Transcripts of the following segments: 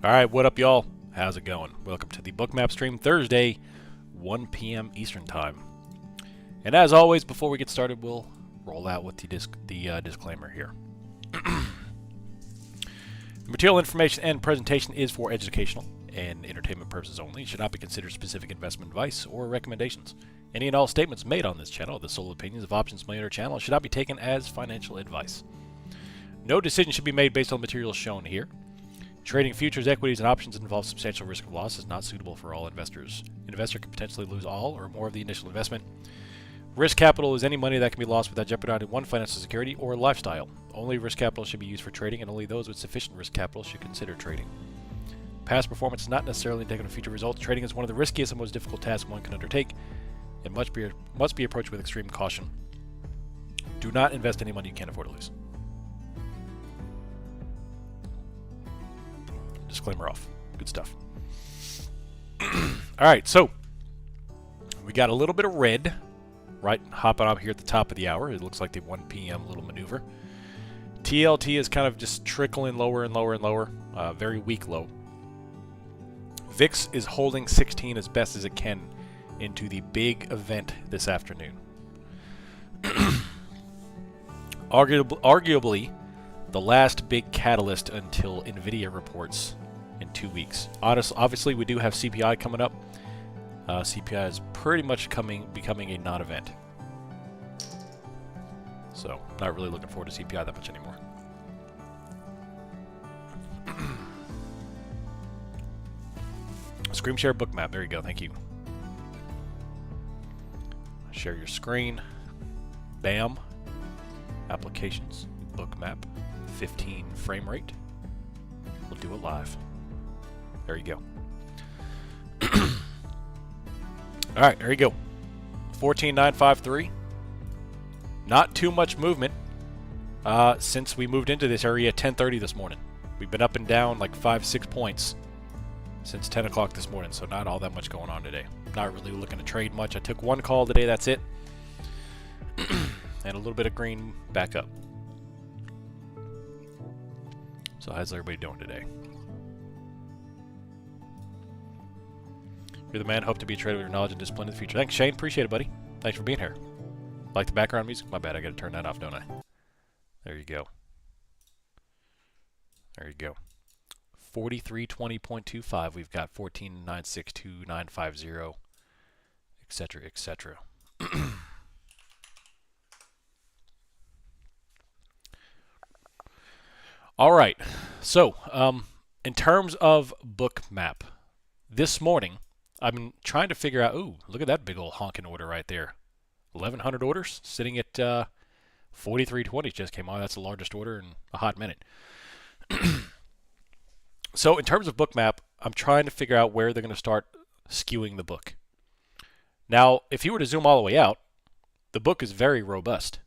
Alright, what up y'all? How's it going? Welcome to the Bookmap stream Thursday, 1 p.m. Eastern Time. And as always, before we get started, we'll roll out with the disclaimer here. The material information and presentation is for educational and entertainment purposes only. It should not be considered specific investment advice or recommendations. Any and all statements made on this channel are the sole opinions of Options Millionaire channel and should not be taken as financial advice. No decision should be made based on materials shown here. Trading futures, equities, and options involves substantial risk of loss. Is not suitable for all investors. An investor can potentially lose all or more of the initial investment. Risk capital is any money that can be lost without jeopardizing one financial security or lifestyle. Only risk capital should be used for trading, and only those with sufficient risk capital should consider trading. Past performance is not necessarily indicative of future results. Trading is one of the riskiest and most difficult tasks one can undertake. It must be approached with extreme caution. Do not invest any money you can't afford to lose. Disclaimer off. Good stuff. Alright, so we got a little bit of red right hopping up here at the top of the hour. It looks like the 1 p.m. little maneuver. TLT is kind of just trickling lower and lower and lower. Very weak low. VIX is holding 16 as best as it can into the big event this afternoon. Arguably the last big catalyst until Nvidia reports in 2 weeks. Obviously, we do have CPI coming up. CPI is pretty much becoming a non-event. So, not really looking forward to CPI that much anymore. Screen share Bookmap. There you go. Thank you. Share your screen. Bam. Applications. Bookmap. 15 frame rate. We'll do it live. There you go. Alright, there you go. 14,953. Not too much movement since we moved into this area at 10:30 this morning. We've been up and down like 5-6 points since 10 o'clock this morning, so not all that much going on today. Not really looking to trade much. I took one call today, that's it. And a little bit of green back up. So how's everybody doing today? You're the man. Hope to be a trader with your knowledge and discipline in the future. Thanks, Shane. Appreciate it, buddy. Thanks for being here. Like the background music? My bad. I got to turn that off, don't I? There you go. There you go. 4320.25. We've got 14,962,950, etc., etc. All right. So, in terms of Bookmap, this morning, I've been trying to figure out, ooh, look at that big old honking order right there. 1,100 orders sitting at 4320 just came on. That's the largest order in a hot minute. So in terms of Bookmap, I'm trying to figure out where they're going to start skewing the book. Now, if you were to zoom all the way out, the book is very robust.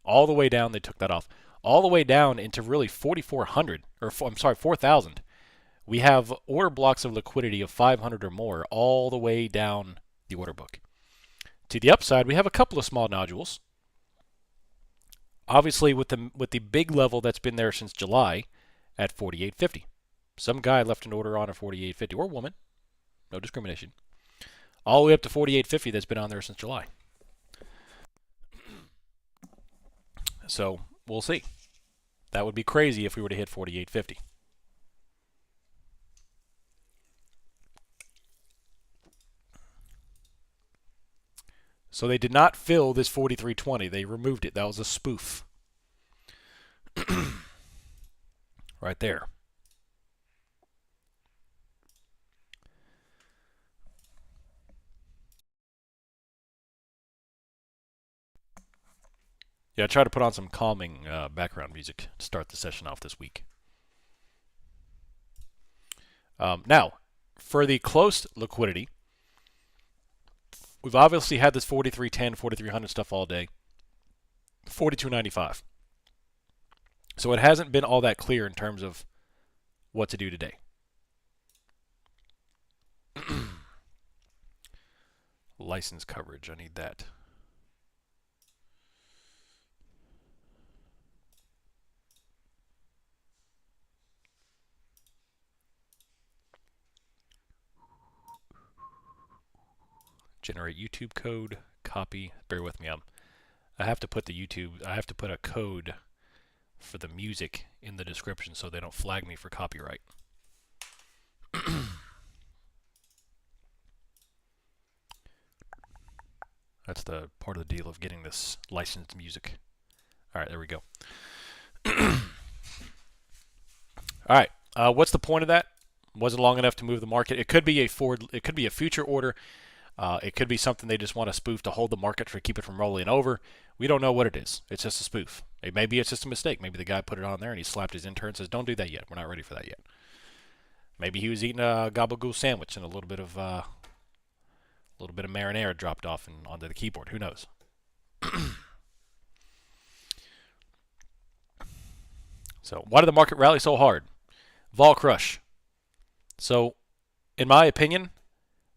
All the way down, they took that off. All the way down into really 4,400, or I'm sorry, 4,000. We have order blocks of liquidity of 500 or more all the way down the order book. To the upside, we have a couple of small nodules. Obviously, with the big level that's been there since July at 48.50. Some guy left an order on at 48.50, or woman, no discrimination. All the way up to 48.50 that's been on there since July. So, we'll see. That would be crazy if we were to hit 48.50. So they did not fill this 43.20. They removed it. That was a spoof. Right there. Yeah, I tried to put on some calming background music to start the session off this week. Now, for the close liquidity, we've obviously had this 43.10, 4,300 stuff all day. 42.95. So it hasn't been all that clear in terms of what to do today. License coverage, I need that. Generate YouTube code, copy. Bear with me. I have to put a code for the music in the description so they don't flag me for copyright. That's the part of the deal of getting this licensed music. All right, there we go. All right, what's the point of that? Wasn't long enough to move the market. It could be a forward. It could be a future order. It could be something they just want to spoof to hold the market to keep it from rolling over. We don't know what it is. It's just a spoof. Maybe it's just a mistake. Maybe the guy put it on there and he slapped his intern and says, "Don't do that yet. We're not ready for that yet." Maybe he was eating a gabagool sandwich and a little bit of marinara dropped off and onto the keyboard. Who knows? So why did the market rally so hard? Vol crush. So, in my opinion,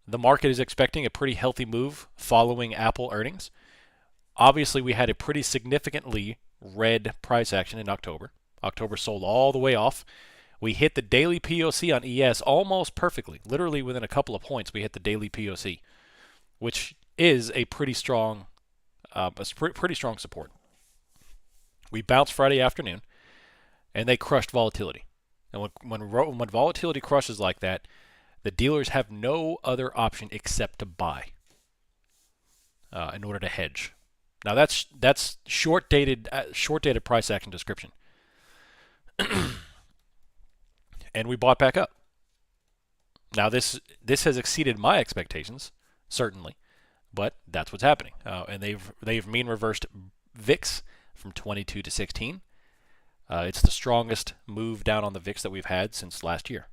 the market is expecting a pretty healthy move following Apple earnings. Obviously, we had a pretty significantly red price action in October. October sold all the way off. We hit the daily POC on ES almost perfectly. Literally within a couple of points, we hit the daily POC, which is a pretty strong support. We bounced Friday afternoon, and they crushed volatility. And when volatility crushes like that, the dealers have no other option except to buy in order to hedge. Now that's short-dated price action description. And we bought back up. Now this has exceeded my expectations, certainly, but that's what's happening. And they've mean reversed VIX from 22 to 16. It's the strongest move down on the VIX that we've had since last year.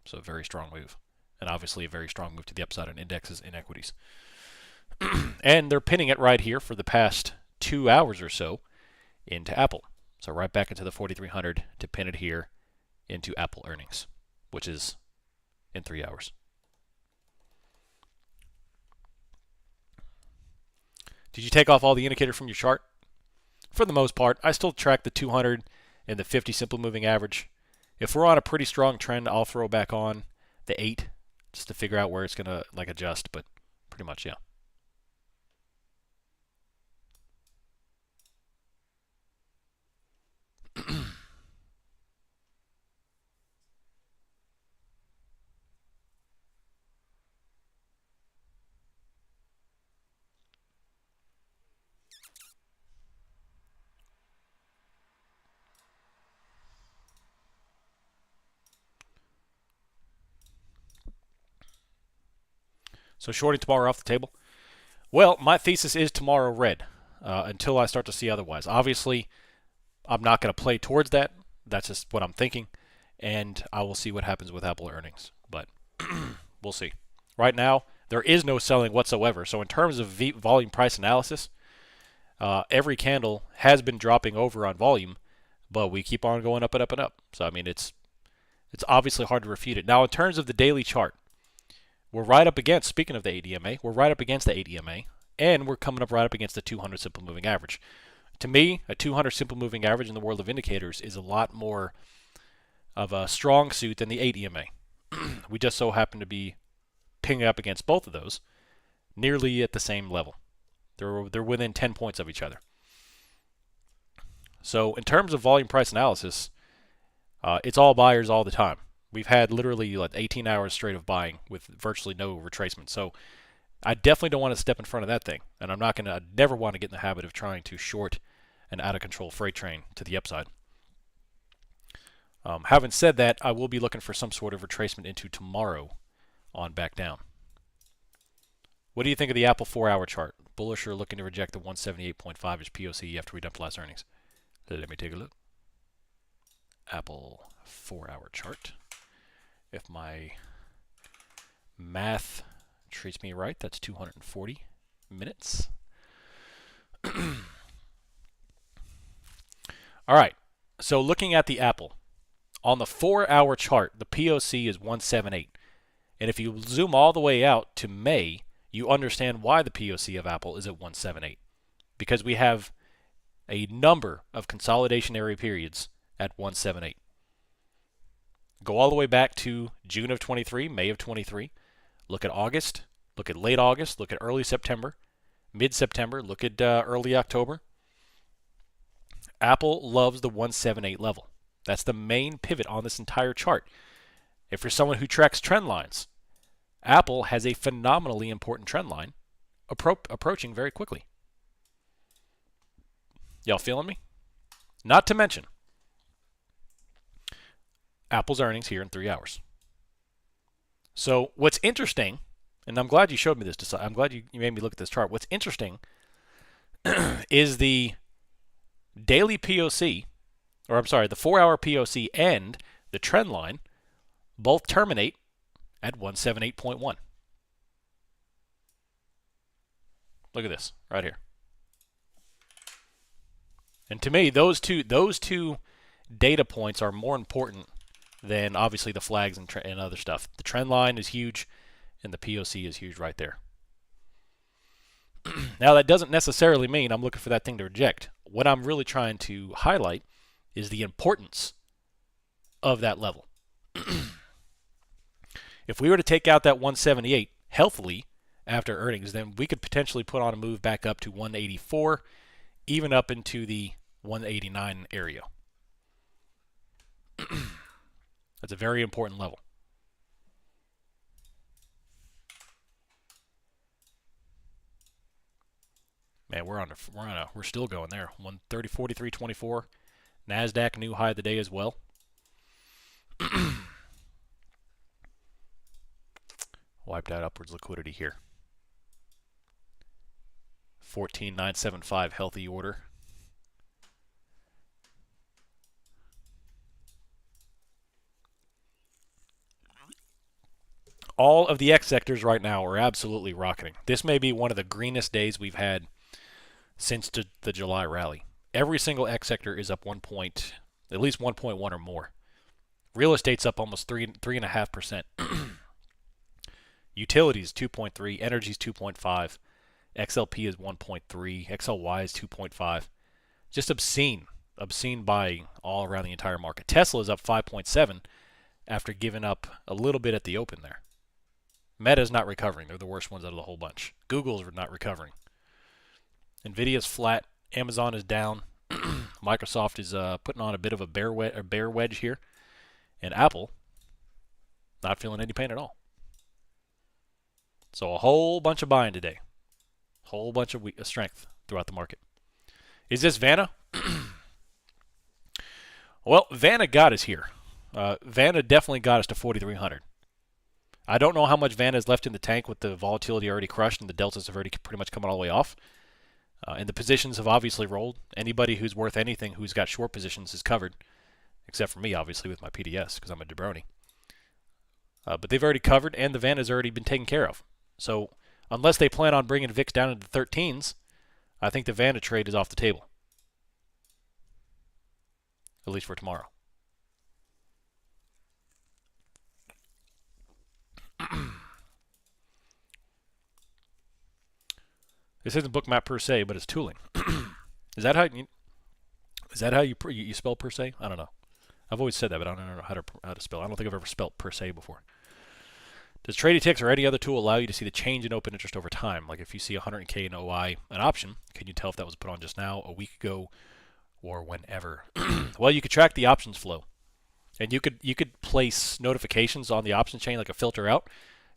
So a very strong move. And obviously a very strong move to the upside on indexes and equities. And they're pinning it right here for the past 2 hours or so into Apple. So right back into the 4,300 to pin it here into Apple earnings, which is in 3 hours. Did you take off all the indicators from your chart? For the most part, I still track the 200 and the 50 simple moving average. If we're on a pretty strong trend, I'll throw back on the 8 just to figure out where it's going to adjust, but pretty much, yeah. So shorting tomorrow off the table? Well, my thesis is tomorrow red until I start to see otherwise. Obviously, I'm not going to play towards that. That's just what I'm thinking. And I will see what happens with Apple earnings. But we'll see. Right now, there is no selling whatsoever. So in terms of volume price analysis, every candle has been dropping over on volume, but we keep on going up and up and up. So, I mean, it's obviously hard to refute it. Now, in terms of the daily chart, we're right up against, speaking of the ADMA, we're right up against the ADMA, and we're coming up right up against the 200 simple moving average. To me, a 200 simple moving average in the world of indicators is a lot more of a strong suit than the ADMA. We just so happen to be pinging up against both of those nearly at the same level. They're within 10 points of each other. So in terms of volume price analysis, it's all buyers all the time. We've had literally 18 hours straight of buying with virtually no retracement. So I definitely don't want to step in front of that thing. And I never want to get in the habit of trying to short an out-of-control freight train to the upside. Having said that, I will be looking for some sort of retracement into tomorrow on back down. What do you think of the Apple 4-hour chart? Bullish or looking to reject the 178.5 as POC after we dumped last earnings? Let me take a look. Apple 4-hour chart. If my math treats me right, that's 240 minutes. All right, so looking at the Apple, on the 4-hour chart, the POC is 178. And if you zoom all the way out to May, you understand why the POC of Apple is at 178. Because we have a number of consolidationary periods at 178. Go all the way back to June of 23, May of 23. Look at August, Look at late August. Look at early September. Mid-September. Look at early October. Apple loves the 178 level. That's the main pivot on this entire chart. If you're someone who tracks trend lines, Apple has a phenomenally important trend line approaching very quickly. Y'all feeling me? Not to mention Apple's earnings here in 3 hours. So what's interesting, and I'm glad you showed me this, I'm glad you made me look at this chart. What's interesting is the daily POC, or I'm sorry, the 4-hour POC and the trend line both terminate at 178.1. Look at this right here. And to me, those two data points are more important than obviously the flags and other stuff. The trend line is huge, and the POC is huge right there. Now, that doesn't necessarily mean I'm looking for that thing to reject. What I'm really trying to highlight is the importance of that level. If we were to take out that 178 healthily after earnings, then we could potentially put on a move back up to 184, even up into the 189 area. That's a very important level. Man, we're still going there. 130.43.24. Nasdaq new high of the day as well. Wiped out upwards liquidity here. 14.975 healthy order. All of the X sectors right now are absolutely rocketing. This may be one of the greenest days we've had since the July rally. Every single X sector is up 1 point, at least 1.1 or more. Real estate's up almost 3.5%. Utilities 2.3, energy's 2.5, XLP is 1.3, XLY is 2.5. Just obscene buying all around the entire market. Tesla is up 5.7 after giving up a little bit at the open there. Meta's not recovering. They're the worst ones out of the whole bunch. Google's not recovering. Nvidia's flat. Amazon is down. Microsoft is putting on a bit of a bear wedge here. And Apple, not feeling any pain at all. So a whole bunch of buying today. Whole bunch of strength throughout the market. Is this Vanna? Well, Vanna got us here. Vanna definitely got us to 4,300. I don't know how much Vanna is left in the tank with the volatility already crushed and the deltas have already pretty much come all the way off. And the positions have obviously rolled. Anybody who's worth anything who's got short positions is covered, except for me, obviously, with my PDS, because I'm a jabroni. But they've already covered, and the Vanna's already been taken care of. So unless they plan on bringing VIX down into the 13s, I think the Vanna trade is off the table, at least for tomorrow. This isn't Bookmap per se, but it's tooling. Is that how you spell per se? I don't know. I've always said that, but I don't know how to spell. I don't think I've ever spelled per se before. Does Trading Ticks or any other tool allow you to see the change in open interest over time? Like if you see 100K in OI, an option, can you tell if that was put on just now, a week ago, or whenever? Well, you could track the options flow, and you could place notifications on the options chain, like a filter out,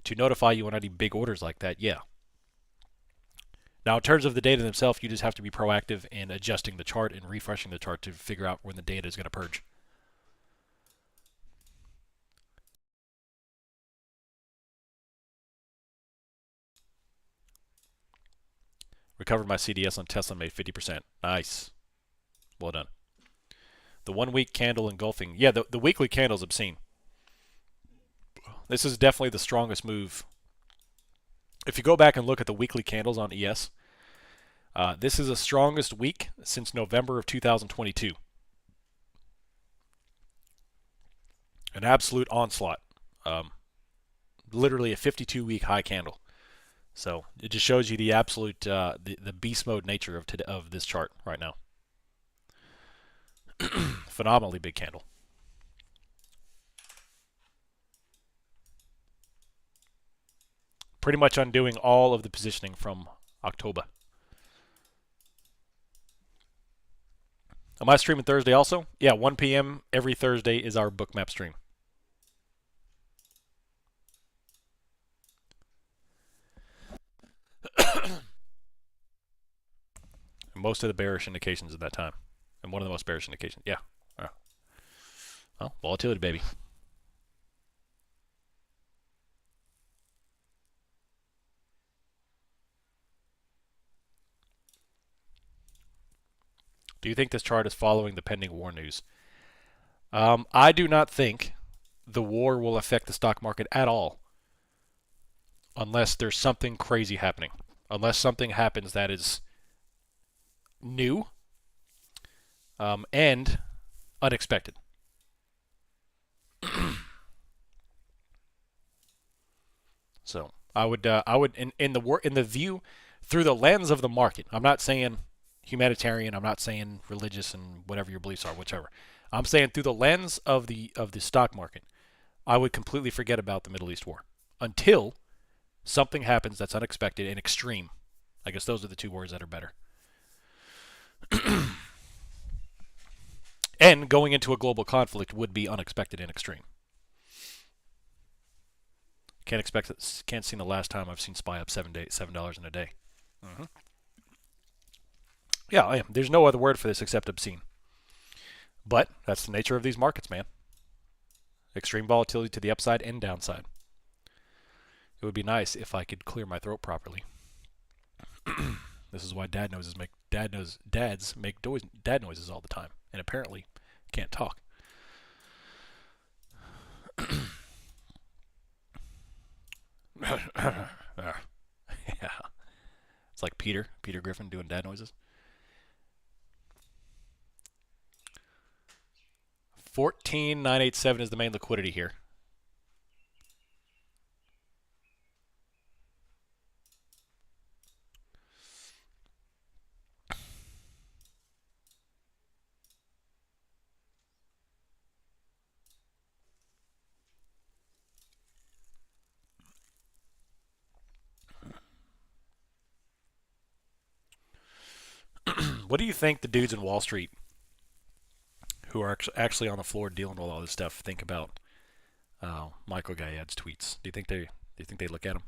to notify you on any big orders like that. Yeah. Now, in terms of the data themselves, you just have to be proactive in adjusting the chart and refreshing the chart to figure out when the data is going to purge. Recovered my CDS on Tesla, made 50%. Nice. Well done. The 1 week candle engulfing. Yeah, the weekly candle's obscene. This is definitely the strongest move. If you go back and look at the weekly candles on ES, this is the strongest week since November of 2022. An absolute onslaught. Literally a 52-week high candle. So it just shows you the absolute the beast mode nature of this chart right now. Phenomenally big candle. pretty much undoing all of the positioning from October. Am I streaming Thursday also? Yeah, 1 p.m. every Thursday is our Bookmap stream. Most of the bearish indications at that time. And one of the most bearish indications. Yeah. Well, volatility, baby. Do you think this chart is following the pending war news? I do not think the war will affect the stock market at all unless there's something crazy happening. Unless something happens that is new and unexpected. So I would in the view through the lens of the market. I'm not saying humanitarian. I'm not saying religious and whatever your beliefs are, whichever. I'm saying through the lens of the stock market, I would completely forget about the Middle East war until something happens that's unexpected and extreme. I guess those are the two words that are better. And going into a global conflict would be unexpected and extreme. Can't see the last time I've seen SPY up $7 in a day. Yeah, there's no other word for this except obscene. But that's the nature of these markets, man. Extreme volatility to the upside and downside. It would be nice if I could clear my throat properly. This is why dads make dad noises all the time, and apparently can't talk. Yeah, it's like Peter Griffin doing dad noises. 14,987 is the main liquidity here. What do you think the dudes in Wall Street who are actually on the floor dealing with all this stuff think about Michael Gayad's tweets? Do you think they look at them?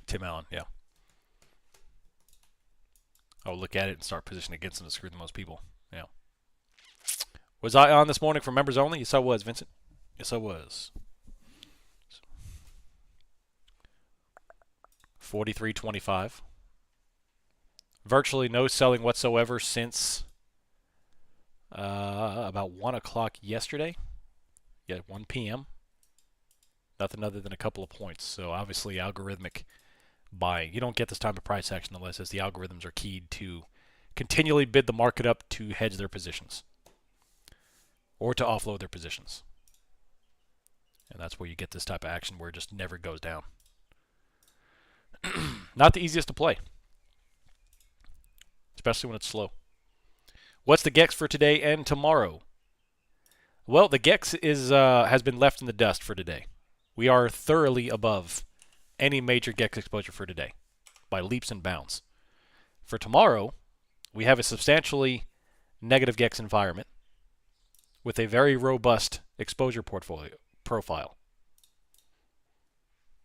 Tim Allen, yeah. I will look at it and start positioning against him to screw the most people. Yeah. Was I on this morning for members only? Yes, I was, Vincent. Yes, I was. 43.25. Virtually no selling whatsoever since about 1 o'clock yesterday. Yeah, 1 p.m. Nothing other than a couple of points. So obviously algorithmic buying. You don't get this type of price action unless as the algorithms are keyed to continually bid the market up to hedge their positions or to offload their positions. And that's where you get this type of action where it just never goes down. Not the easiest to play, especially when it's slow. What's the GEX for today and tomorrow? Well, the GEX has been left in the dust for today. We are thoroughly above any major GEX exposure for today by leaps and bounds. For tomorrow, we have a substantially negative GEX environment with a very robust exposure profile.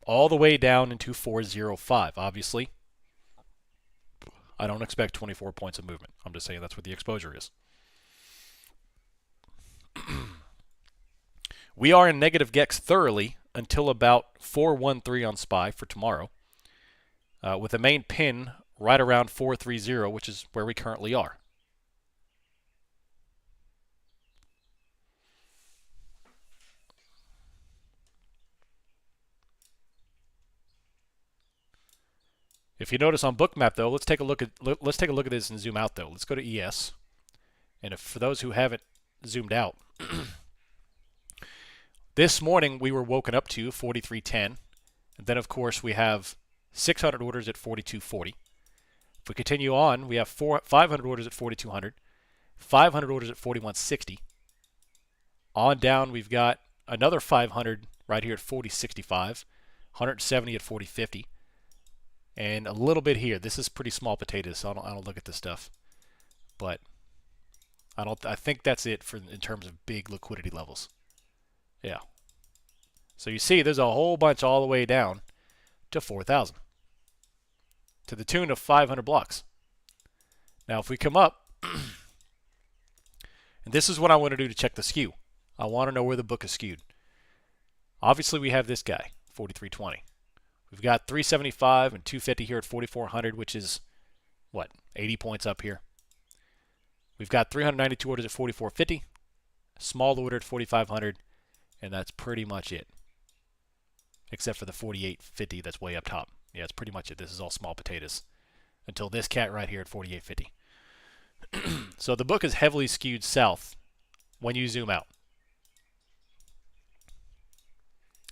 All the way down into 405. Obviously, I don't expect 24 points of movement. I'm just saying that's what the exposure is. We are in negative GEX thoroughly until about 413 on SPY for tomorrow, with a main pin right around 430, which is where we currently are. If you notice on Bookmap though, let's take a look at this and zoom out though. Let's go to ES. And if for those who haven't zoomed out, this morning we were woken up to 43.10. And then of course we have 600 orders at 42.40. If we continue on, we have 500 orders at 4,200, 500 orders at 41.60. On down, we've got another 500 right here at 40.65, 170 at 40.50, and a little bit here. This is pretty small potatoes, so I don't look at this stuff, but I think that's it for in terms of big liquidity levels. Yeah. So you see, there's a whole bunch all the way down to 4,000. To the tune of 500 blocks. Now, if we come up, and this is what I want to do to check the skew. I want to know where the book is skewed. Obviously, we have this guy, 43.20. We've got 375 and 250 here at 4,400, which is, what, 80 points up here. We've got 392 orders at 44.50, small order at 4,500, and that's pretty much it. Except for the 48.50 that's way up top. Yeah, that's pretty much it. This is all small potatoes until this cat right here at 48.50. So the book is heavily skewed south when you zoom out.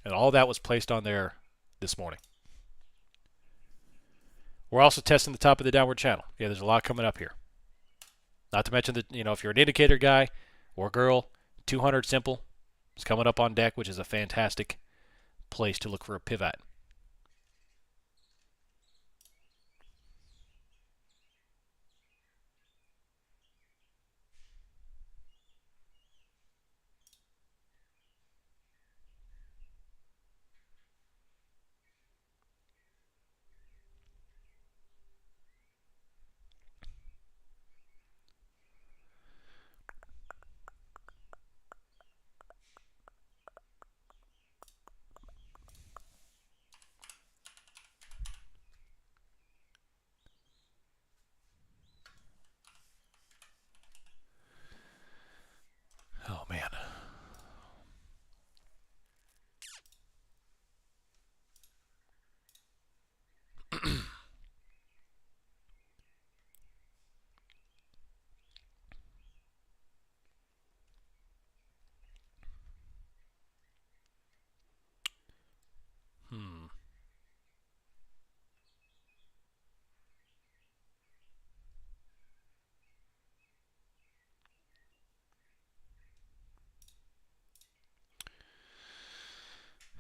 And all that was placed on there this morning. We're also testing the top of the downward channel. Yeah, there's a lot coming up here. Not to mention that, if you're an indicator guy or girl, 200 simple is coming up on deck, which is a fantastic place to look for a pivot. Oh, man.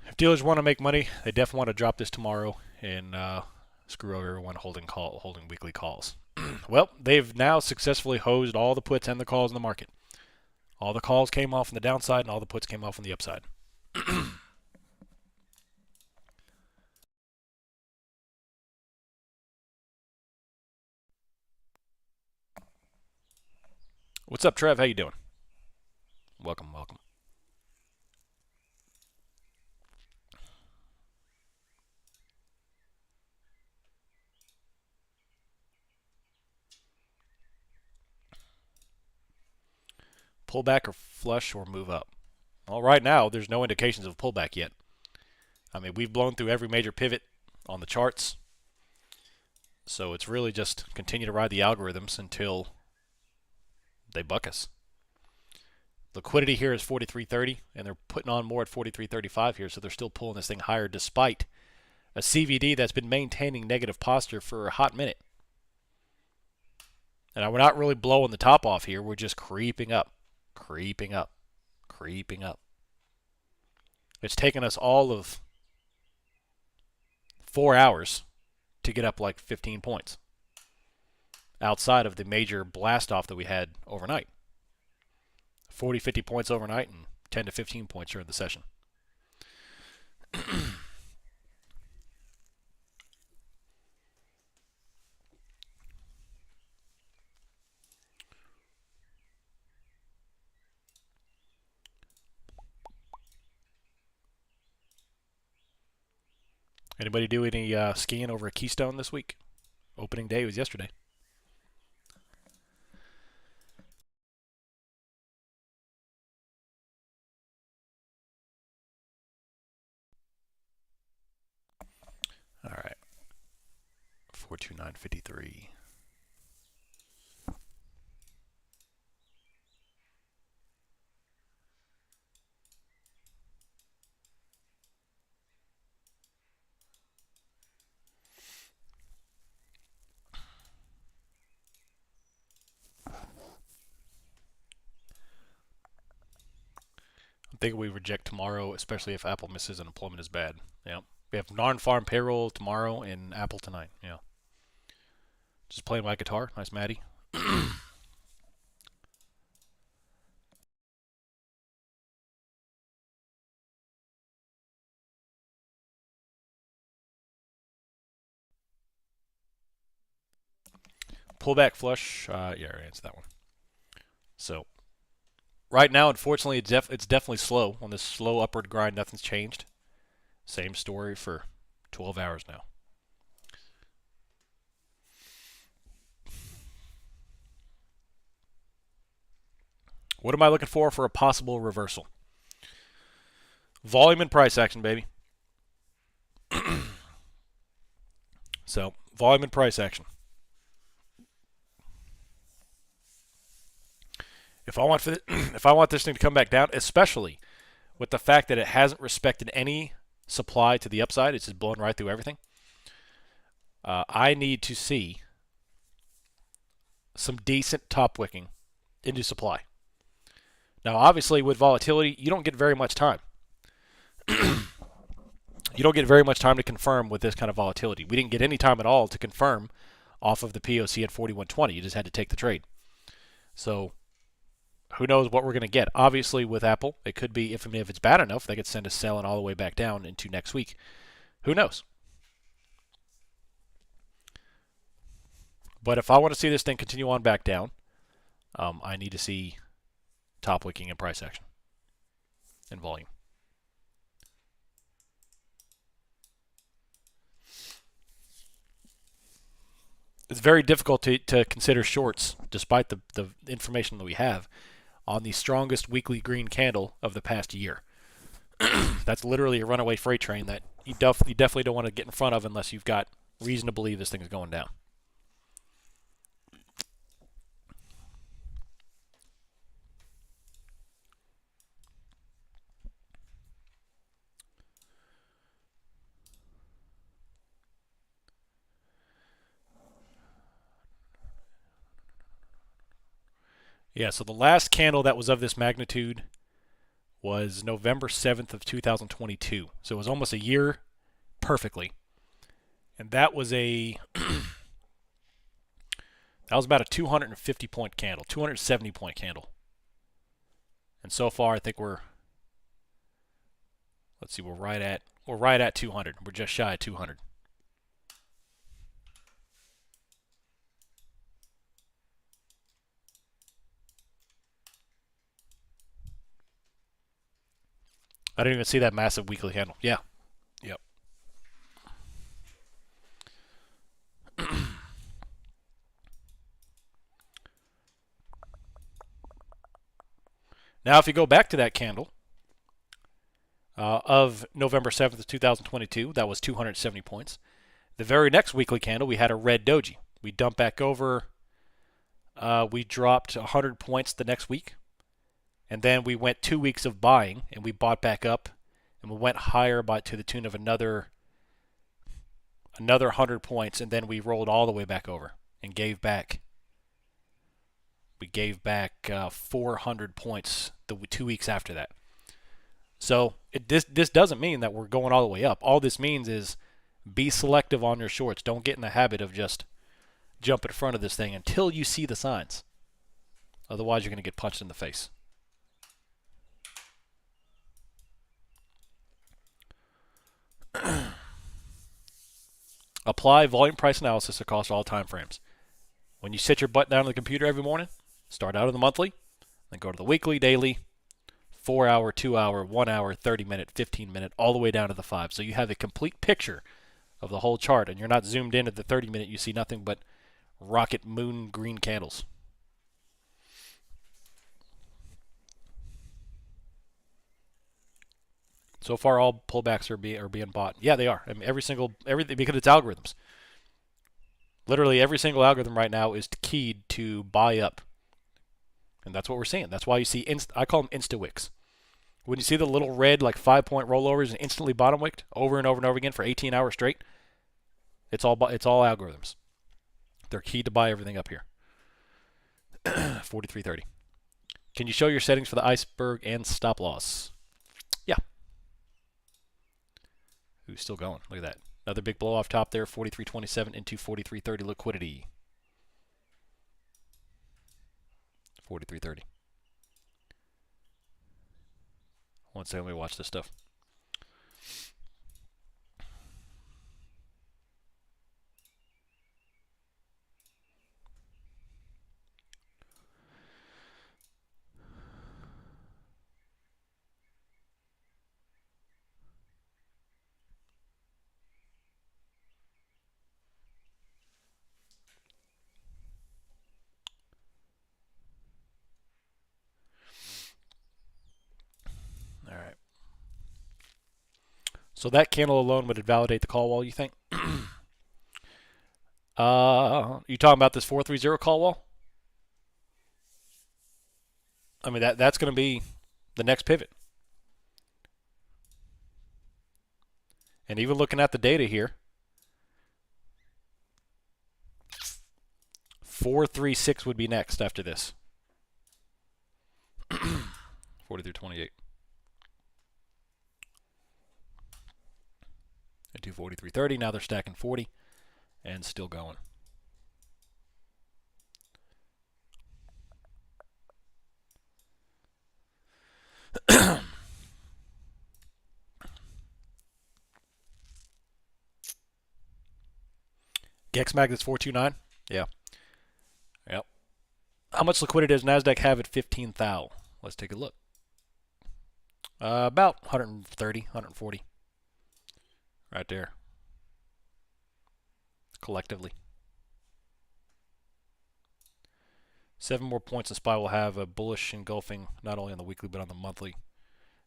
If dealers want to make money, they definitely want to drop this tomorrow and screw over everyone holding weekly calls. Well, they've now successfully hosed all the puts and the calls in the market. All the calls came off on the downside, and all the puts came off on the upside. What's up, Trev? How you doing? Welcome, welcome. Pull back or flush or move up? Well, right now, there's no indications of pullback yet. I mean, we've blown through every major pivot on the charts. So it's really just continue to ride the algorithms until they buck us. Liquidity here is 43.30, and they're putting on more at 43.35 here, so they're still pulling this thing higher despite a CVD that's been maintaining negative posture for a hot minute. And we're not really blowing the top off here. We're just creeping up, creeping up, creeping up. It's taken us all of 4 hours to get up like 15 points outside of the major blast off that we had overnight. 40, 50 points overnight and 10 to 15 points during the session. Anybody do any skiing over at Keystone this week? Opening day was yesterday. All right. 429.53. I'm thinking we reject tomorrow, especially if Apple misses and employment is bad. Yeah. We have non-farm payroll tomorrow and Apple tonight. Yeah. Just playing my guitar. Nice, Maddie. Pullback flush. Yeah, I answered that one. So right now, unfortunately, it's definitely slow. On this slow upward grind, nothing's changed. Same story for 12 hours now. What am I looking for a possible reversal? Volume and price action, baby. So, volume and price action. If I want if I want this thing to come back down, especially with the fact that it hasn't respected any supply to the upside, it's just blown right through everything. I need to see some decent top wicking into supply. Now, obviously, with volatility, you don't get very much time. You don't get very much time to confirm with this kind of volatility. We didn't get any time at all to confirm off of the POC at 41.20. You just had to take the trade. So who knows what we're going to get. Obviously, with Apple, it could be, if it's bad enough, they could send us selling all the way back down into next week. Who knows? But if I want to see this thing continue on back down, I need to see top wicking and price action and volume. It's very difficult to consider shorts, despite the information that we have, on the strongest weekly green candle of the past year. That's literally a runaway freight train that you definitely don't want to get in front of unless you've got reason to believe this thing is going down. Yeah, so the last candle that was of this magnitude was November 7th of 2022. So it was almost a year perfectly. And that was a that was about a 250 point candle, 270 point candle. And so far I think we're right at 200. We're just shy of 200. I didn't even see that massive weekly candle. Yeah. Yep. Now, if you go back to that candle of November 7th of 2022, that was 270 points. The very next weekly candle, we had a red doji. We dumped back over. We dropped 100 points the next week. And then we went 2 weeks of buying, and we bought back up, and we went higher to the tune of another 100 points, and then we rolled all the way back over and gave back. We gave back 400 points the 2 weeks after that. So this doesn't mean that we're going all the way up. All this means is be selective on your shorts. Don't get in the habit of just jumping in front of this thing until you see the signs. Otherwise, you're going to get punched in the face. Apply volume price analysis across all time frames. When you sit your butt down on the computer every morning, start out on the monthly, then go to the weekly, daily, 4 hour, 2 hour, 1 hour, 30 minute, 15 minute, all the way down to the 5. So you have a complete picture of the whole chart, and you're not zoomed in at the 30 minute. You see nothing but rocket moon green candles. So far, all pullbacks are being bought. Yeah, they are. I mean, everything because it's algorithms. Literally every single algorithm right now is keyed to buy up. And that's what we're seeing. That's why you see, I call them insta-wicks. When you see the little red like 5-point rollovers and instantly bottom wicked over and over and over again for 18 hours straight, it's all algorithms. They're keyed to buy everything up here. 43.30. Can you show your settings for the iceberg and stop loss? Yeah. Ooh, still going. Look at that. Another big blow off top there. 43.27 into 43.30 liquidity. 43.30. One second, let me watch this stuff. All right. So that candle alone would invalidate the call wall, you think? You talking about this 430 call wall? I mean, that's going to be the next pivot. And even looking at the data here, 436 would be next after this. 43.28. Into 43.30. Now they're stacking 40 and still going. Gex Magnets 429. Yeah. Yep. How much liquidity does NASDAQ have at 15,000? Let's take a look. About 130, 140. Right there. Collectively. 7 more points and SPY will have a bullish engulfing not only on the weekly but on the monthly.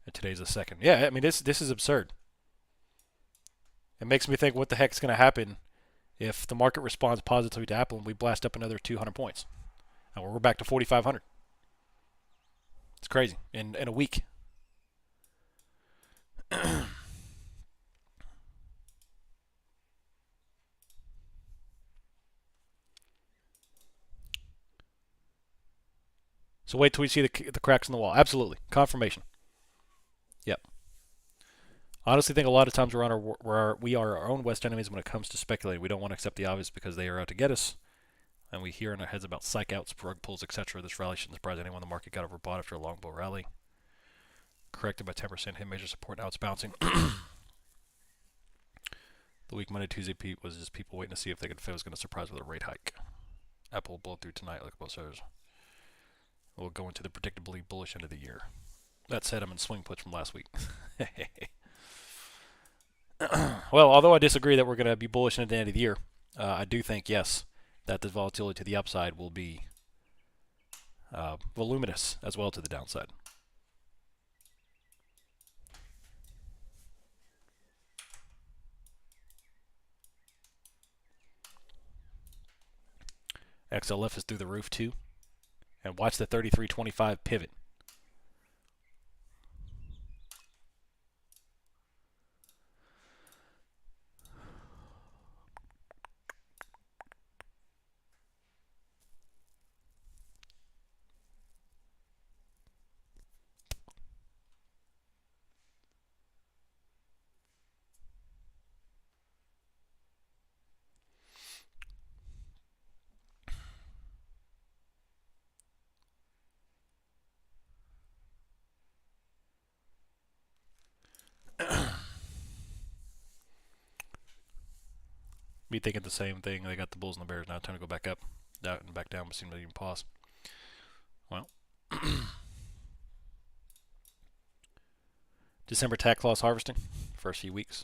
And today's the second. Yeah, I mean this is absurd. It makes me think what the heck's going to happen if the market responds positively to Apple and we blast up another 200 points. And we're back to 4,500. It's crazy in a week. So wait till we see the cracks in the wall. Absolutely. Confirmation. Yep. I honestly think a lot of times we are our own worst enemies when it comes to speculating. We don't want to accept the obvious because they are out to get us. And we hear in our heads about psych outs, rug pulls, etc. This rally shouldn't surprise anyone. The market got overbought after a long bull rally. Corrected by 10%, hit major support, now it's bouncing. The week Monday, Tuesday peak was just people waiting to see if they could Fed was going to surprise with a rate hike. Apple will blow through tonight like both others. We'll go into the predictably bullish end of the year. That said, I'm in swing puts from last week. Well, although I disagree that we're going to be bullish at the end of the year, I do think, yes, that the volatility to the upside will be voluminous as well to the downside. XLF is through the roof too. And watch the 33.25 pivot. Be thinking the same thing. They got the Bulls and the Bears now. Time to go back up, out and back down. But seems like you can pause. Well, December tax loss harvesting, first few weeks.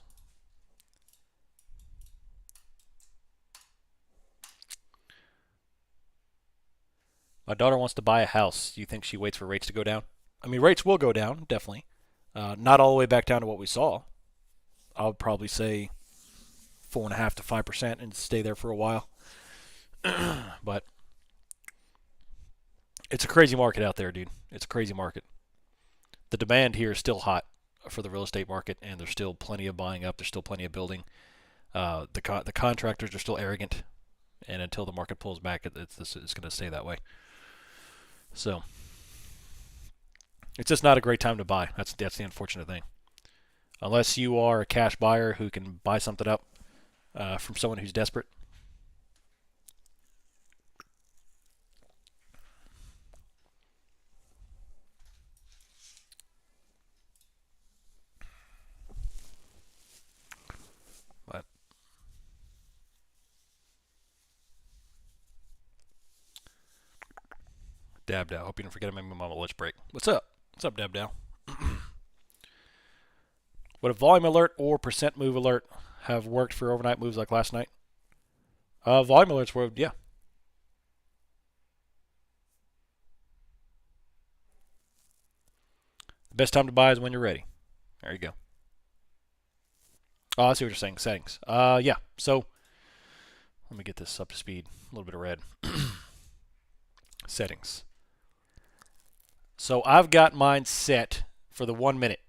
My daughter wants to buy a house. Do you think she waits for rates to go down? I mean, rates will go down, definitely. Not all the way back down to what we saw. I would probably say 4.5% to 5% and stay there for a while. It's a crazy market out there, dude. It's a crazy market. The demand here is still hot for the real estate market, and there's still plenty of buying up. There's still plenty of building. The contractors are still arrogant, and until the market pulls back, it's going to stay that way. So it's just not a great time to buy. That's the unfortunate thing. Unless you are a cash buyer who can buy something up from someone who's desperate. But Dab Dow. Hope you didn't forget to make me on a lunch break. What's up? What's up, Dab Dow? Would a volume alert or percent move alert have worked for overnight moves like last night? Volume alerts were, yeah. The best time to buy is when you're ready. There you go. Oh, I see what you're saying. Settings. Yeah. So let me get this up to speed. A little bit of red. Settings. So I've got mine set for the 1 minute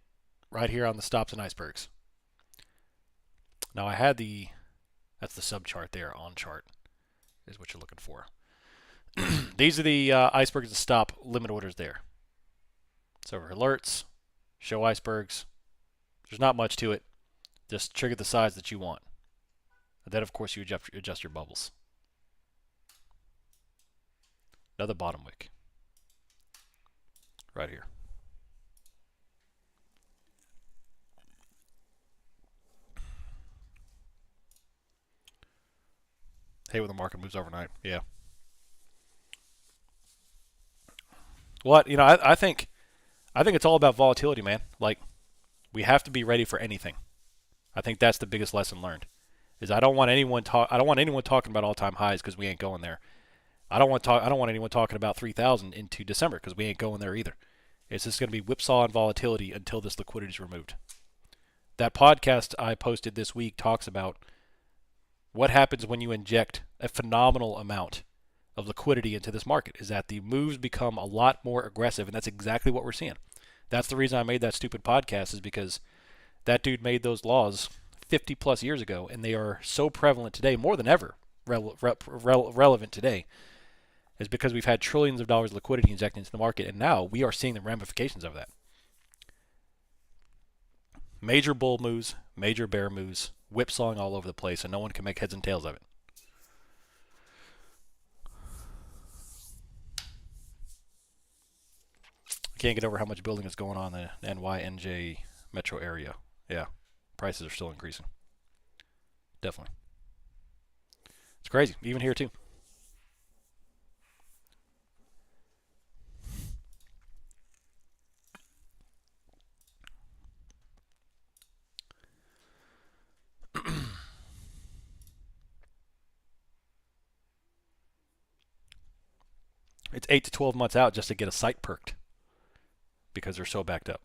right here on the stops and icebergs. Now I had that's the sub chart there, on chart is what you're looking for. These are the icebergs and stop limit orders there. So alerts, show icebergs. There's not much to it. Just trigger the size that you want. And then of course you adjust your bubbles. Another bottom wick. Right here. Hey, when the market moves overnight. Yeah. What, I think it's all about volatility, man. Like, we have to be ready for anything. I think that's the biggest lesson learned. Is I don't want anyone talking about all-time highs because we ain't going there. I don't want anyone talking about 3,000 into December because we ain't going there either. It's just going to be whipsaw and volatility until this liquidity is removed. That podcast I posted this week talks about what happens when you inject a phenomenal amount of liquidity into this market, is that the moves become a lot more aggressive, and that's exactly what we're seeing. That's the reason I made that stupid podcast, is because that dude made those laws 50 plus years ago, and they are so prevalent today, more than ever relevant today, is because we've had trillions of dollars of liquidity injected into the market, and now we are seeing the ramifications of that. Major bull moves, major bear moves, whipsawing all over the place, and no one can make heads and tails of it. I can't get over how much building is going on in the NY-NJ metro area. Yeah, prices are still increasing. Definitely. It's crazy, even here too. It's 8 to 12 months out just to get a site perked because they're so backed up.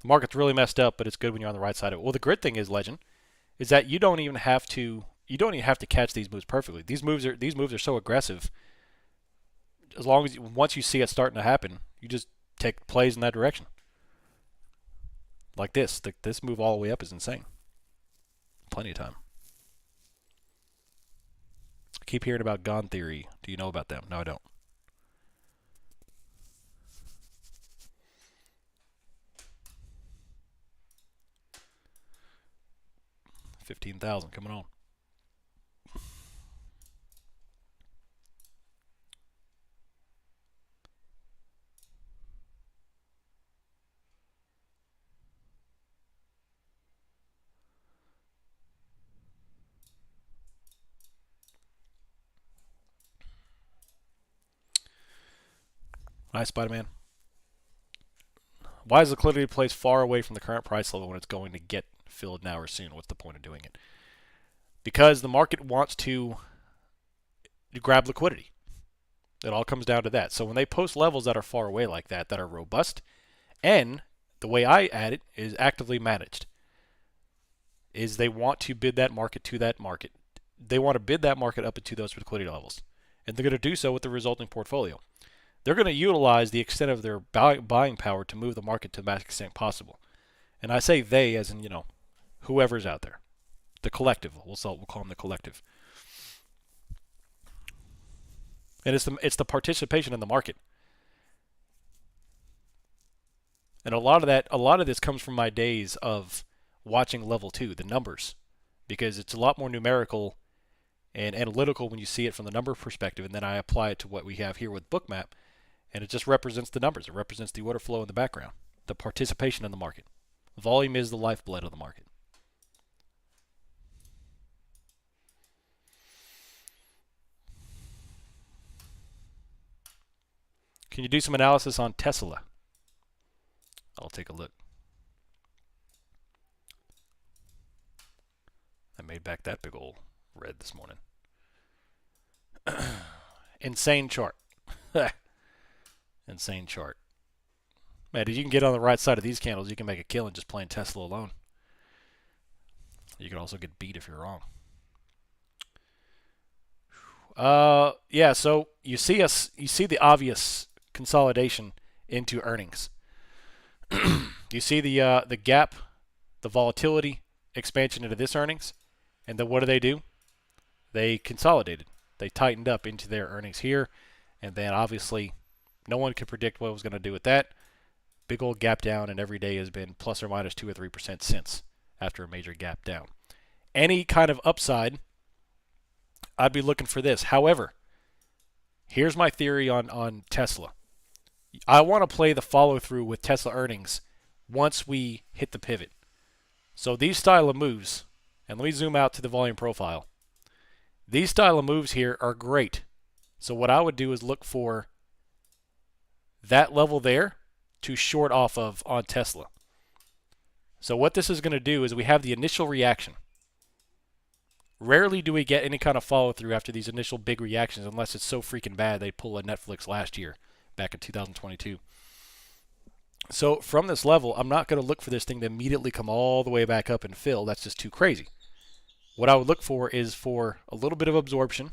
The market's really messed up, but it's good when you're on the right side of it. Well, the good thing is, Legend, is that you don't even have to catch these moves perfectly. These moves are so aggressive. As long as once you see it starting to happen, you just take plays in that direction. Like this. This move all the way up is insane. Plenty of time. I keep hearing about Gone Theory. Do you know about them? No, I don't. $15,000 coming on. Hi, Spider-Man. Why is liquidity placed far away from the current price level when it's going to get filled now or soon? What's the point of doing it? Because the market wants to grab liquidity. It all comes down to that. So when they post levels that are far away like that, that are robust, and the way I add it is actively managed. Is they want to bid that market to that market. They want to bid that market up into those liquidity levels. And they're going to do so with the resulting portfolio. They're going to utilize the extent of their buying power to move the market to the max extent possible. And I say they as in, whoever's out there. The collective. We'll call them the collective. And it's the participation in the market. And a lot of this comes from my days of watching level 2, the numbers, because it's a lot more numerical and analytical when you see it from the number perspective, and then I apply it to what we have here with Bookmap, and it just represents the numbers. It represents the order flow in the background, the participation in the market. Volume is the lifeblood of the market. Can you do some analysis on Tesla? I'll take a look. I made back that big old red this morning. Insane chart. Insane chart. Man, if you can get on the right side of these candles, you can make a killing just playing Tesla alone. You can also get beat if you're wrong. Yeah, so you see the obvious consolidation into earnings. You see the gap, the volatility expansion into this earnings, and then what do? They consolidated. They tightened up into their earnings here, and then obviously no one could predict what it was going to do with that. Big old gap down, and every day has been plus or minus 2 or 3% since after a major gap down. Any kind of upside, I'd be looking for this. However, here's my theory on Tesla. I want to play the follow-through with Tesla earnings once we hit the pivot. So these style of moves, and let me zoom out to the volume profile. These style of moves here are great. So what I would do is look for that level there to short off of on Tesla. So what this is going to do is we have the initial reaction. Rarely do we get any kind of follow-through after these initial big reactions unless it's so freaking bad they pull a Netflix last year, back in 2022. So from this level, I'm not going to look for this thing to immediately come all the way back up and fill. That's just too crazy. What I would look for is for a little bit of absorption,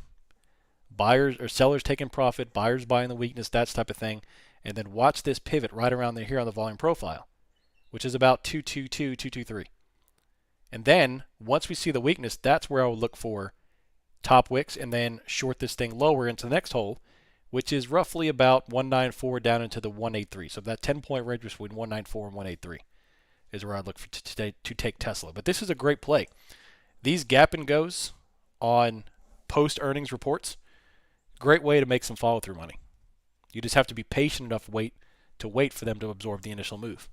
buyers or sellers taking profit, buyers buying the weakness, that type of thing, and then watch this pivot right around here on the volume profile, which is about 222, 223. And then once we see the weakness, that's where I would look for top wicks and then short this thing lower into the next hole, which is roughly about 194 down into the 183. So that 10-point range between 194 and 183 is where I'd look for to take Tesla. But this is a great play. These gap and goes on post-earnings reports, great way to make some follow-through money. You just have to be patient enough to wait for them to absorb the initial move.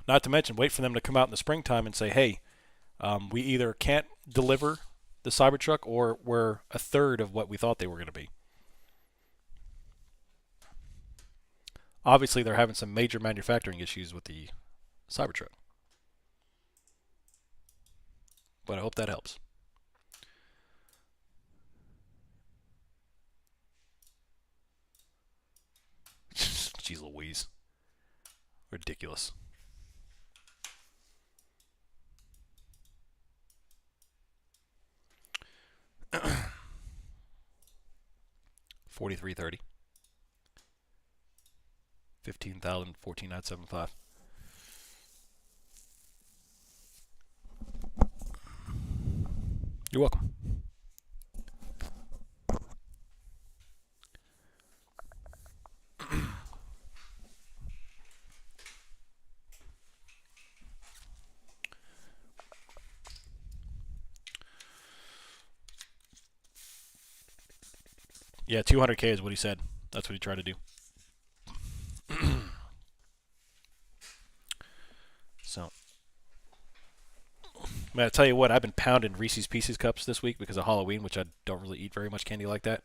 Not to mention, wait for them to come out in the springtime and say, hey, we either can't deliver the Cybertruck or we're a third of what we thought they were going to be. Obviously, they're having some major manufacturing issues with the Cybertruck. But I hope that helps. Jeez Louise. Ridiculous. $43.30. 15,000, 14,975. You're welcome. Yeah, 200K is what he said. That's what he tried to do. So, man, I tell you what, I've been pounding Reese's Pieces cups this week because of Halloween, which I don't really eat very much candy like that.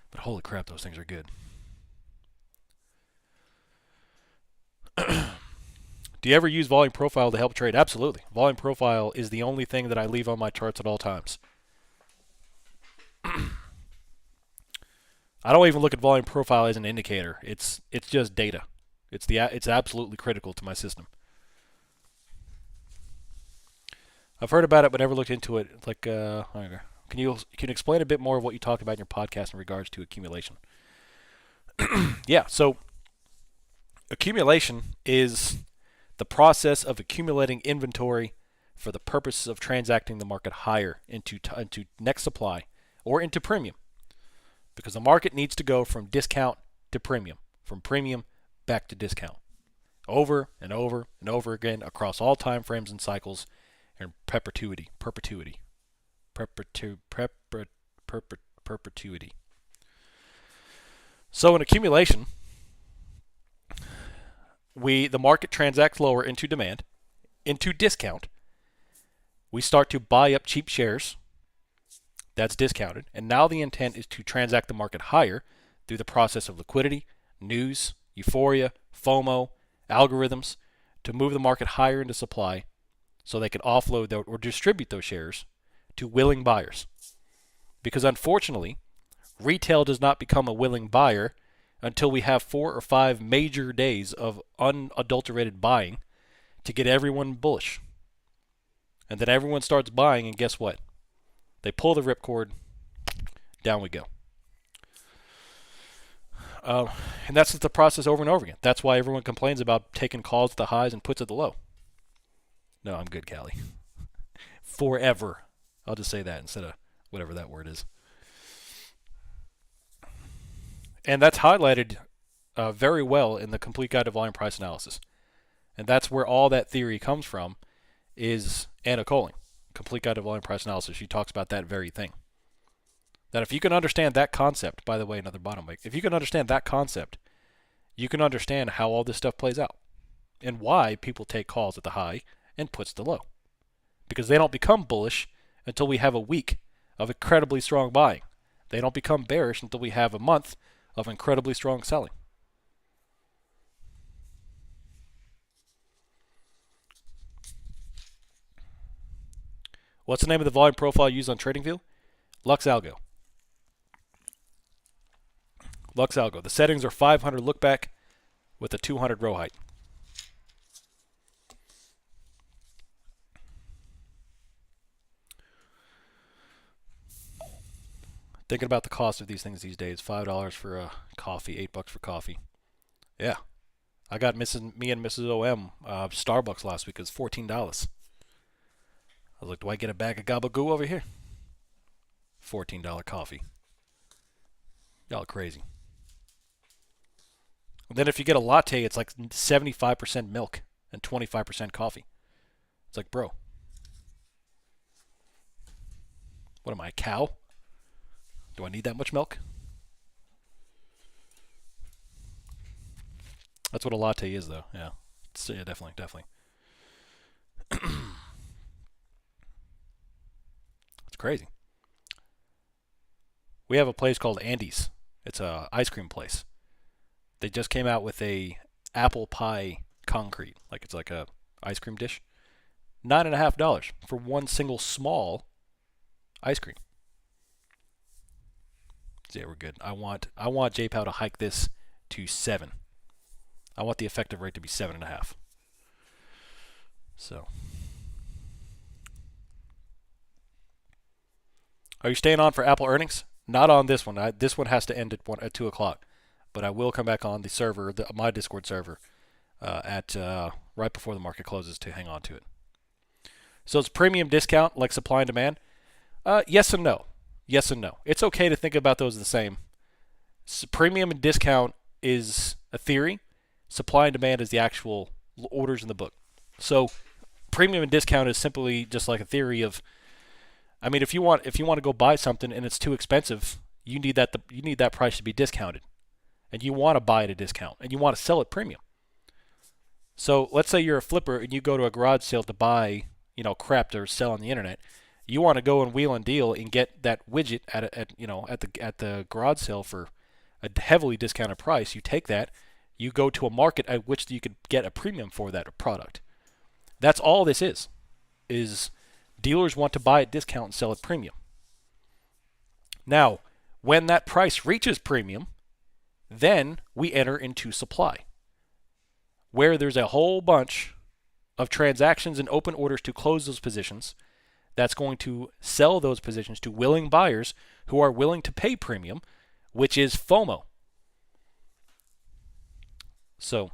But holy crap, those things are good. Do you ever use volume profile to help trade? Absolutely. Volume profile is the only thing that I leave on my charts at all times. I don't even look at volume profile as an indicator. It's just data. It's absolutely critical to my system. I've heard about it, but never looked into it. It's like, can you explain a bit more of what you talked about in your podcast in regards to accumulation? Yeah, so accumulation is the process of accumulating inventory for the purposes of transacting the market higher into next supply or into premium, because the market needs to go from discount to premium, from premium back to discount, over and over and over again across all time frames and cycles, and perpetuity. So in accumulation, the market transacts lower into demand, into discount. We start to buy up cheap shares. That's discounted. And now the intent is to transact the market higher through the process of liquidity, news, euphoria, FOMO, algorithms, to move the market higher into supply so they can offload or distribute those shares to willing buyers. Because unfortunately, retail does not become a willing buyer until we have 4 or 5 major days of unadulterated buying to get everyone bullish. And then everyone starts buying, and guess what? They pull the ripcord, down we go. And that's the process over and over again. That's why everyone complains about taking calls at the highs and puts at the low. No, I'm good, Callie. Forever. I'll just say that instead of whatever that word is. And that's highlighted very well in the Complete Guide to Volume Price Analysis. And that's where all that theory comes from, is Anna Coling. Complete Guide to Volume Price Analysis. She talks about that very thing. That if you can understand that concept, by the way, another bottom leg, if you can understand that concept, you can understand how all this stuff plays out and why people take calls at the high and puts the low. Because they don't become bullish until we have a week of incredibly strong buying. They don't become bearish until we have a month of incredibly strong selling. What's the name of the volume profile used on TradingView? LuxAlgo. LuxAlgo. The settings are 500 look back with a 200 row height. Thinking about the cost of these things these days. $5 for a coffee, $8 for coffee. Yeah. I got me and Mrs. OM Starbucks last week. It was $14. I was like, do I get a bag of gabagoo over here? $14 coffee. Y'all crazy. And then if you get a latte, it's like 75% milk and 25% coffee. It's like, bro. What am I, a cow? Do I need that much milk? That's what a latte is, though. Yeah, yeah, definitely. It's crazy. We have a place called Andy's. It's a ice cream place. They just came out with a apple pie concrete, like it's like a ice cream dish. $9.50 for one single small ice cream. Yeah, we're good. I want JPOW to hike this to 7. I want the effective rate to be 7.5. So, are you staying on for Apple earnings? Not on this one. This one has to end at 2 o'clock. But I will come back on the server, my Discord server, at right before the market closes to hang on to it. So it's premium discount like supply and demand? Yes and no. Yes and no. It's okay to think about those the same. Premium and discount is a theory. Supply and demand is the actual orders in the book. So premium and discount is simply just like a theory of, I mean, if you want to go buy something and it's too expensive, you need that price to be discounted. And you want to buy at a discount and you want to sell at premium. So let's say you're a flipper and you go to a garage sale to buy, crap to sell on the internet. You want to go and wheel and deal and get that widget at the garage sale for a heavily discounted price. You take that, you go to a market at which you could get a premium for that product. That's all this is dealers want to buy at discount and sell at premium. Now, When that price reaches premium, then we enter into supply, where there's a whole bunch of transactions and open orders to close those positions. That's going to sell those positions to willing buyers who are willing to pay premium, which is FOMO. So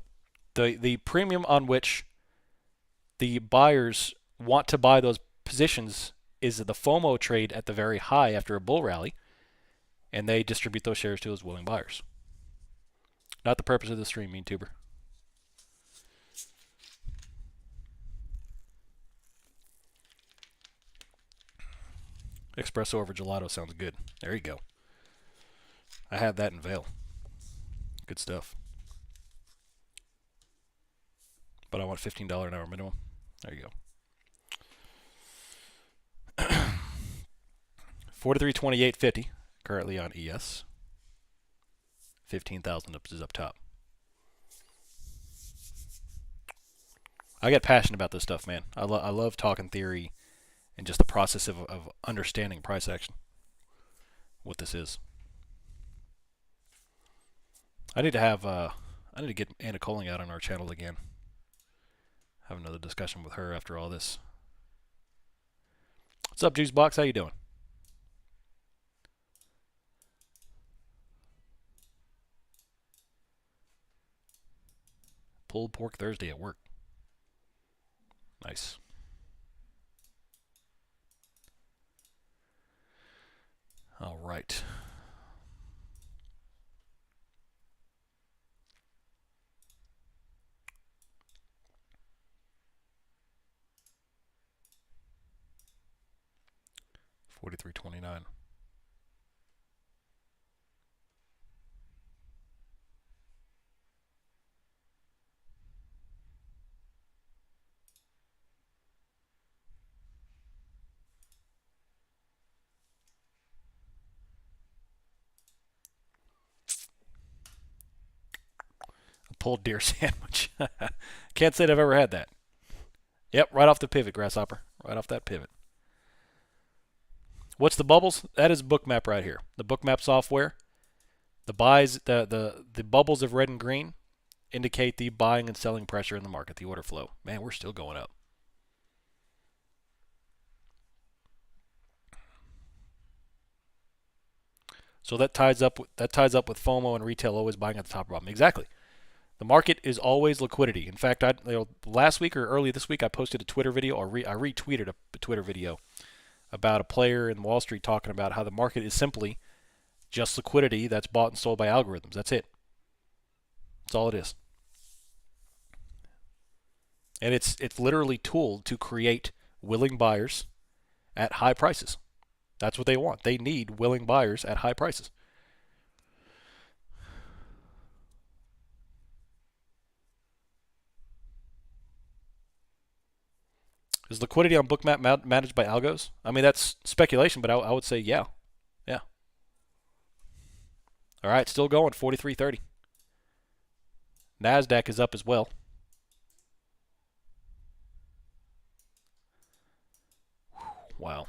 the premium on which the buyers want to buy those positions is the FOMO trade at the very high after a bull rally, and they distribute those shares to those willing buyers. Not the purpose of the stream, YouTuber. Espresso over gelato sounds good. There you go. I had that in Vail. Good stuff. But I want $15 an hour minimum. There you go. 43.28.50 currently on ES. 15,000 is up top. I get passionate about this stuff, man. I love talking theory and just the process of understanding price action. What this is. I need to get Anna Coling out on our channel again. Have another discussion with her after all this. What's up, Juicebox? How you doing? Pulled pork Thursday at work. Nice. All right. $43.29. Pulled deer sandwich. Can't say I've ever had that. Yep, right off the pivot, Grasshopper. Right off that pivot. What's the bubbles? That is Bookmap right here. The Bookmap software. The buys, the bubbles of red and green indicate the buying and selling pressure in the market, the order flow. Man, we're still going up. So that ties up with FOMO and retail always buying at the top of the bottom. Exactly. The market is always liquidity. In fact, last week or early this week, I posted a Twitter video, or I retweeted a Twitter video about a player in Wall Street talking about how the market is simply just liquidity that's bought and sold by algorithms. That's it. That's all it is. And it's literally tooled to create willing buyers at high prices. That's what they want. They need willing buyers at high prices. Is liquidity on Bookmap managed by algos? I mean, that's speculation, but I would say yeah. Yeah. All right, still going, 43.30. NASDAQ is up as well. Wow.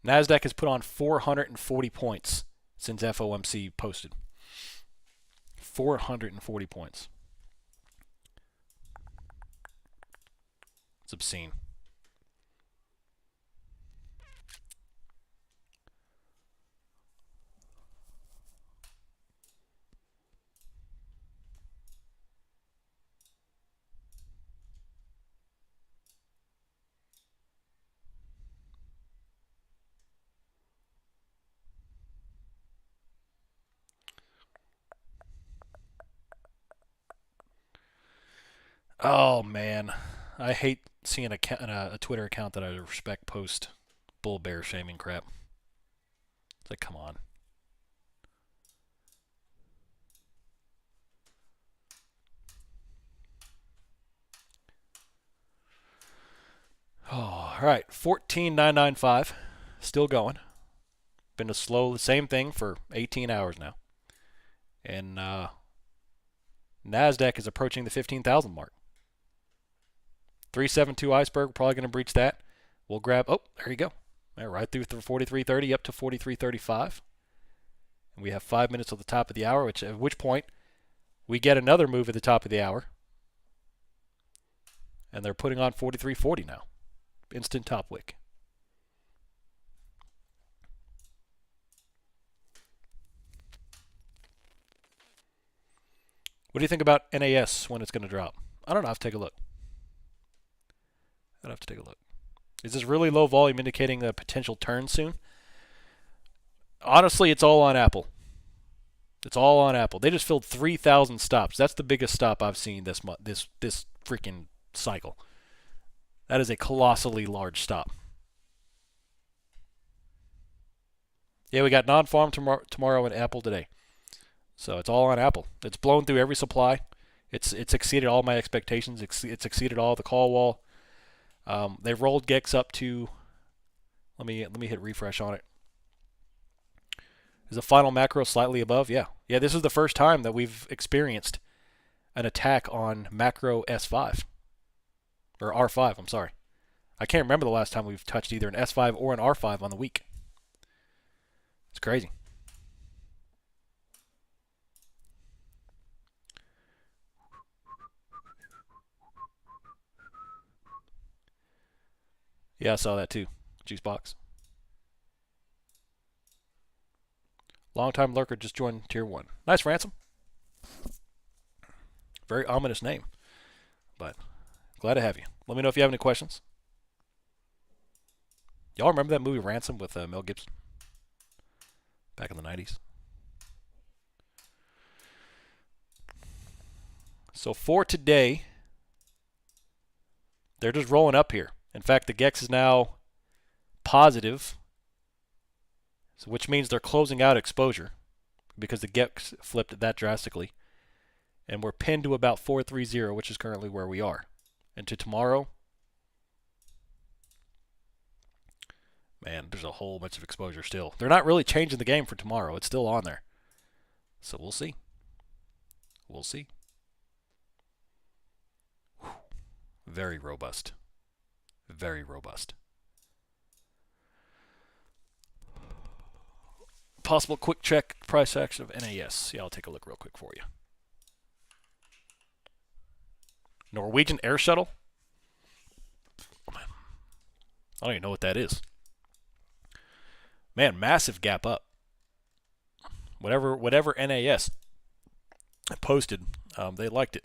NASDAQ has put on 440 points since FOMC posted. 440 points. It's obscene. Oh, man. I hate seeing a Twitter account that I respect post bull bear shaming crap. It's like, come on. Oh, all right. 14,995. Still going. Been a slow, same thing for 18 hours now. And NASDAQ is approaching the 15,000 mark. 372 iceberg, we're probably going to breach that. We'll grab, oh, there you go. Right through 43.30 up to 43.35. And we have 5 minutes at the top of the hour, at which point we get another move at the top of the hour. And they're putting on 43.40 now. Instant top wick. What do you think about NAS when it's going to drop? I don't know. I have to take a look. I'd have to take a look. Is this really low volume indicating a potential turn soon? Honestly, it's all on Apple. It's all on Apple. They just filled 3,000 stops. That's the biggest stop I've seen this month, this freaking cycle. That is a colossally large stop. Yeah, we got non-farm tomorrow and Apple today. So it's all on Apple. It's blown through every supply. It's exceeded all my expectations. It's exceeded all the call wall. They've rolled GEX up to. Let me hit refresh on it. Is the final macro slightly above? Yeah. This is the first time that we've experienced an attack on macro S5 or R5. I'm sorry. I can't remember the last time we've touched either an S5 or an R5 on the week. It's crazy. Yeah, I saw that too. Juice box. Long-time lurker just joined Tier 1. Nice, Ransom. Very ominous name. But glad to have you. Let me know if you have any questions. Y'all remember that movie Ransom with Mel Gibson? Back in the 90s. So for today, they're just rolling up here. In fact, the GEX is now positive, so which means they're closing out exposure because the GEX flipped that drastically. And we're pinned to about 430, which is currently where we are. And to tomorrow, man, there's a whole bunch of exposure still. They're not really changing the game for tomorrow. It's still on there. So we'll see. We'll see. Whew. Very robust. Very robust. Possible quick check price action of NAS. Yeah, I'll take a look real quick for you. Norwegian Air Shuttle? I don't even know what that is. Man, massive gap up. Whatever NAS posted, they liked it.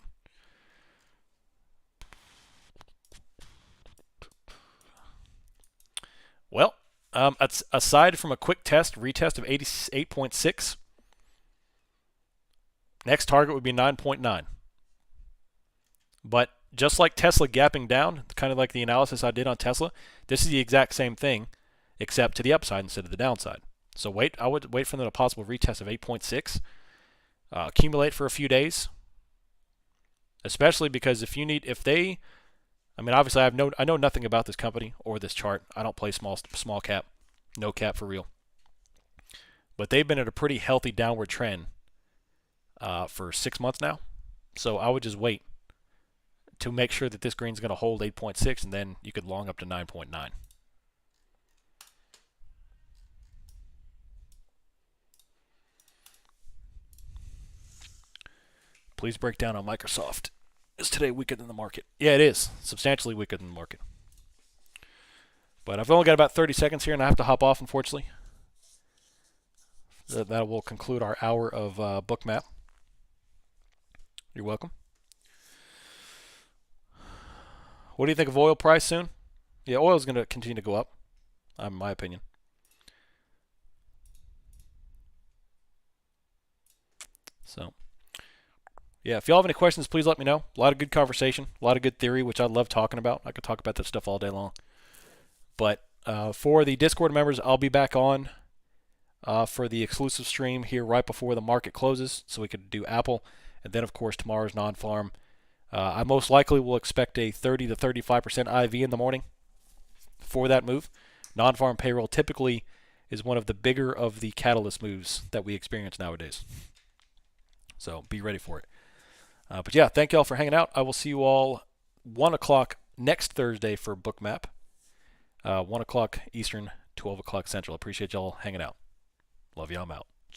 Well, aside from a quick retest of 88.6, next target would be 9.9. But just like Tesla gapping down, kind of like the analysis I did on Tesla, this is the exact same thing, except to the upside instead of the downside. So I would wait for a possible retest of 8.6, accumulate for a few days, especially because I mean, obviously I know nothing about this company or this chart. I don't play small cap, no cap for real. But they've been at a pretty healthy downward trend for 6 months now. So I would just wait to make sure that this green's going to hold 8.6, and then you could long up to 9.9. Please break down on Microsoft. Is today weaker than the market? Yeah, it is. Substantially weaker than the market. But I've only got about 30 seconds here, and I have to hop off, unfortunately. That will conclude our hour of Bookmap. You're welcome. What do you think of oil price soon? Yeah, oil is going to continue to go up, in my opinion. So, yeah, if y'all have any questions, please let me know. A lot of good conversation, a lot of good theory, which I love talking about. I could talk about that stuff all day long. But for the Discord members, I'll be back on for the exclusive stream here right before the market closes, so we could do Apple. And then, of course, tomorrow's non-farm. I most likely will expect a 30 to 35% IV in the morning for that move. Non-farm payroll typically is one of the bigger of the catalyst moves that we experience nowadays. So be ready for it. But yeah, thank y'all for hanging out. I will see you all 1 o'clock next Thursday for Bookmap. 1 o'clock Eastern, 12 o'clock Central. Appreciate y'all hanging out. Love you. I'm out.